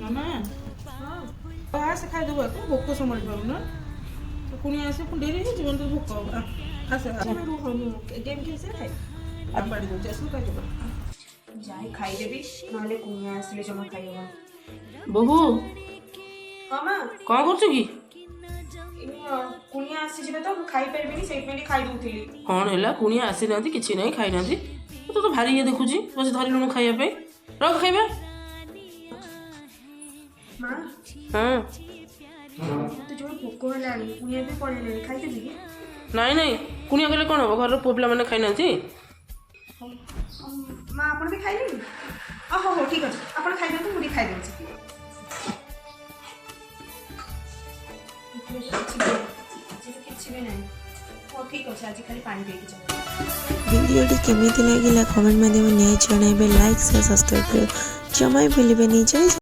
ମାମା ଆସେ ଖାଇଦେବୁ ଆକୁ ଭୋକ ସମ୍ଭାଳି ପାରୁନ ପୁଣି ଆସେ ପୁଣି ଡେରି ହେଇଯିବ ତ ଭୋକ ହବ ଆସେ ଗେମ୍ ଖେଳି ସାରେ ଆଉ ବାଡ଼ି ଦେଉଛି ଆସିବୁ ଖାଇଦେବ ଯାଇ ଖାଇଦେବି ନହେଲେ କୁଣିଆ ଆସିଲେ ଜମା ଖାଇହବ। ବୋହୁ ହଁ ମା କ'ଣ କରୁଛୁ କି? କୁଣିଆ ଆସିଯିବେ ତ ମୁଁ ଖାଇପାରିବିନି ସେଇଥିପାଇଁ ଟିକେ ଖାଇଦଉଥିଲି। କ'ଣ ହେଲା କୁଣିଆ ଆସିନାହାନ୍ତି କିଛି ନାହିଁ ଖାଇନାହାନ୍ତି ତୁ ତ ଭାରି ଇଏ ଦେଖୁଛି ବସି ଧରିଲୁଣୁ ଖାଇବା ପାଇଁ ରଖ ଖାଇବା। ମା ହଁ ମତେ ଜମା ଭୋକ ହେଲାଣି କୁଣିଆ ବି ପଳେଇଲେଣି ଖାଇଦେବି କି? ନାଇଁ ନାଇଁ କୁଣିଆ ଗଲେ କ'ଣ ହବ ଘରର ପୁଅ ପିଲାମାନେ ଖାଇନାହାନ୍ତି। ମା ଆପଣ ବି ଖାଇଲେଣି? ହଉ ହଉ ଠିକ୍ ଅଛି ଆପଣ ଖାଇଦିଅନ୍ତୁ ମୁଁ ଟିକେ ଖାଇଦେଉଛି। କିଛି ବି ନାହିଁ ହଉ ଠିକ୍ ଅଛି ଆଜି ଖାଲି ପାଣି ପିଇକି ଯାଉ। वीडियोटी केमिति लागिला कमेंट माध्यम निश्चय जणाइबे लाइक से सब्सक्राइब कर जमाई भूलिबेनी। जय